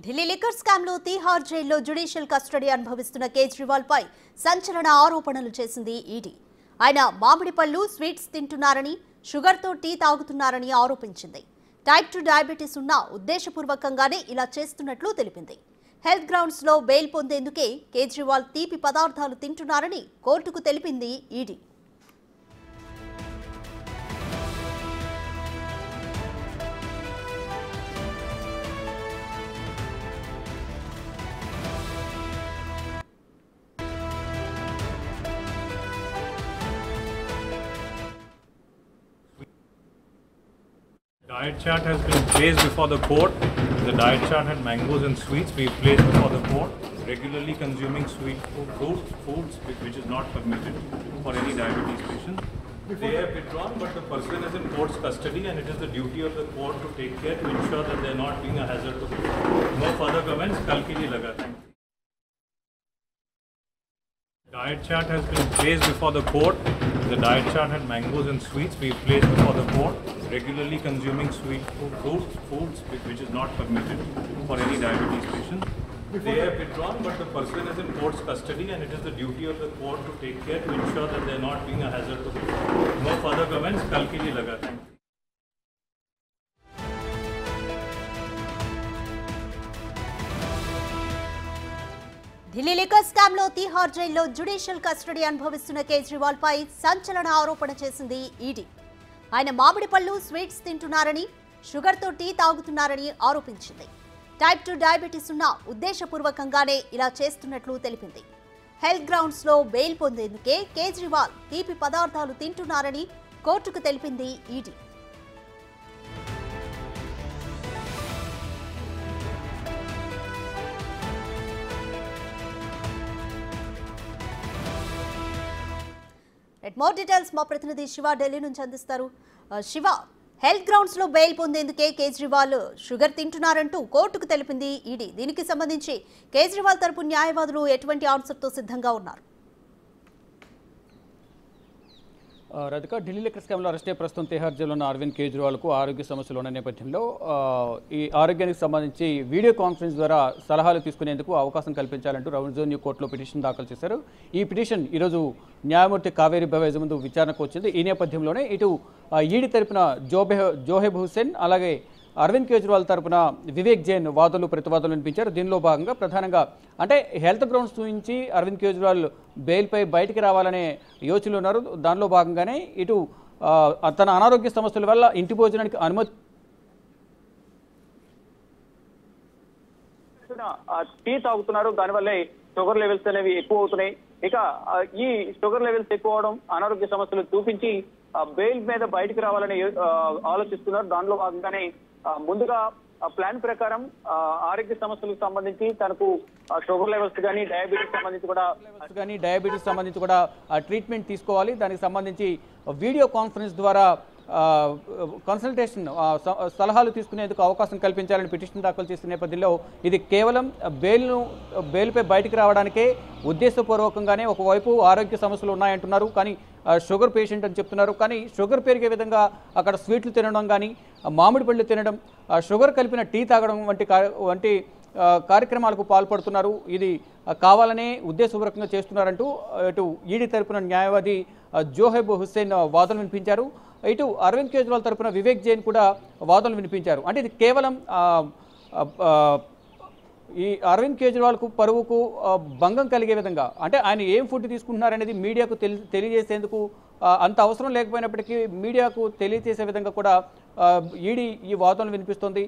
Delhi liquor scam లో తీహార్ జైల్లో judicial custody అనుభవిస్తున్న కేజ్రీవాల్ పై సంచలన ఆరోపణలు చేసింది ఈడీ. ఆయన మామిడి పళ్ళు స్వీట్స్ తింటున్నారని, షుగర్ తో టీ తాగుతున్నారని ఆరోపించింది. టైప్ 2 డయాబెటీస్ ఉన్న ఉద్దేశపూర్వకంగానే ఇలా చేస్తున్నట్లు తెలిపింది. హెల్త్ గ్రౌండ్స్ లో బెయిల్ పొందేందుకే కేజ్రీవాల్ తీపి పదార్థాలు తింటున్నారని కోర్టుకు తెలిపింది ED. Diet chart has been placed before the court. The diet chart had mangoes and sweets. We placed before the court. Regularly consuming sweet foods, which is not permitted for any diabetes patient. They have withdrawn, but the person is in court's custody, and it is the duty of the court to take care to ensure that they are not being a hazard to the court. No further comments. Kal ke liye laga. Thank you. Diet chart has been placed before the court. The diet chart had mangoes and sweets. We placed before the court. Regularly consuming sweet foods, which is not permitted for any diabetes patient. They have withdrawn, but the person is in court's custody, and it is the duty of the court to take care to ensure that they are not being a hazard to the court. No further comments. Kal ke liye laga. Thank you. Delhi liquor scam లో తీహార్ జైల్లో judicial custody అనుభవిస్తున్న కేజ్రీవాల్ పై సంచలన ఆరోపణ చేసింది ED. ఆయన మామిడి పళ్ళు sweets తింటున్నారని, sugar తో టీ తాగుతున్నారని ఆరోపించింది. టైప్ 2 డయాబెటీస్ ఉన్న ఉద్దేశపూర్వకంగానే ఇలా చేస్తున్నట్లు తెలిపింది. హెల్త్ గ్రౌండ్స్ లో బెయిల్ పొందేందుకే కేజ్రీవాల్ తీపి పదార్థాలు తింటున్నారని కోర్టుకు తెలిపింది ఈడీ. మోర్ డీటెయిల్స్ మా ప్రతినిధి శివ ఢిల్లీ నుంచి అందిస్తారు. శివ, హెల్త్ గ్రౌండ్స్ లో బెయిల్ పొందేందుకే కేజ్రీవాల్ షుగర్ తింటున్నారంటూ కోర్టుకు తెలిపింది ఈడీ. దీనికి సంబంధించి కేజ్రీవాల్ తరపు న్యాయవాదులు ఎటువంటి ఆన్సర్తో సిద్ధంగా ఉన్నారు? రాధిక, ఢిల్లీ లిక్కర్ స్కామ్లో అరెస్ట్ అయ్యి ప్రస్తుతం తిహార్ జైల్లో ఉన్న అరవింద్ కేజ్రీవాల్కు ఆరోగ్య సమస్యలు ఉన్న నేపథ్యంలో ఈ ఆరోగ్యానికి సంబంధించి వీడియో కాన్ఫరెన్స్ ద్వారా సలహాలు తీసుకునేందుకు అవకాశం కల్పించాలంటూ రెవెన్యూ కోర్టులో పిటిషన్ దాఖలు చేశారు. ఈ పిటిషన్ ఈరోజు న్యాయమూర్తి కావేరి బవేజ్ ముందు విచారణకు వచ్చింది. ఈ నేపథ్యంలోనే ఇటు ఈడీ తరపున జోహెబ్ హుస్సేన్, అలాగే అరవింద్ కేజ్రీవాల్ తరపున వివేక్ జైన్ వాదనలు ప్రతివాదనలు వినిపించారు. దీనిలో భాగంగా ప్రధానంగా అంటే హెల్త్ గ్రౌండ్స్ నుంచి అరవింద్ కేజ్రీవాల్ బెయిల్పై బయటికి రావాలనే యోచనలు ఉన్నారు. దానిలో భాగంగానే ఇటు తన అనారోగ్య సమస్యల వల్ల ఇంటి భోజనానికి అనుమతి టీ తాగుతున్నారు. దానివల్లే షుగర్ లెవెల్స్ అనేవి ఎక్కువ అవుతున్నాయి. ఇక ఈ షుగర్ లెవెల్స్ ఎక్కువ అవడం, అనారోగ్య సమస్యలు చూపించి బెయిల్ మీద బయటికి రావాలని ఆలోచిస్తున్నారు. దానిలో భాగంగానే ముందుగా ప్లాన్ ప్రకారం ఆరోగ్య సమస్యలకు సంబంధించి తనకు షుగర్ లెవెల్స్ కానీ డయాబెటీస్ సంబంధించి కూడా ట్రీట్మెంట్ తీసుకోవాలి. దానికి సంబంధించి వీడియో కాన్ఫరెన్స్ ద్వారా కన్సల్టేషన్ సలహాలు తీసుకునేందుకు అవకాశం కల్పించాలని పిటిషన్ దాఖలు చేసిన నేపథ్యంలో ఇది కేవలం బెయిల్పై బయటికి రావడానికే ఉద్దేశపూర్వకంగానే ఒకవైపు ఆరోగ్య సమస్యలు ఉన్నాయంటున్నారు, కానీ షుగర్ పేషెంట్ అని చెప్తున్నారు. కానీ షుగర్ పెరిగే విధంగా అక్కడ స్వీట్లు తినడం కానీ, మామిడి పళ్ళు తినడం, షుగర్ కలిపిన టీ తాగడం వంటి కార్యక్రమాలకు పాల్పడుతున్నారు. ఇది కావాలనే ఉద్దేశపూర్వకంగా చేస్తున్నారంటూ ఇటు ఈడీ తరపున న్యాయవాది జోహెబ్ హుస్సేన్ వాదనలు వినిపించారు. ఇటు అరవింద్ కేజ్రీవాల్ తరపున వివేక్ జైన్ కూడా వాదనలు వినిపించారు. అంటే ఇది కేవలం ఈ అరవింద్ కేజ్రీవాల్కు పరువుకు భంగం కలిగే విధంగా, అంటే ఆయన ఏం ఫుడ్ తీసుకుంటున్నారనేది మీడియాకు తెలియజేసేందుకు అంత అవసరం లేకపోయినప్పటికీ మీడియాకు తెలియజేసే విధంగా కూడా ఈడీ ఈ వాదనలు వినిపిస్తోంది.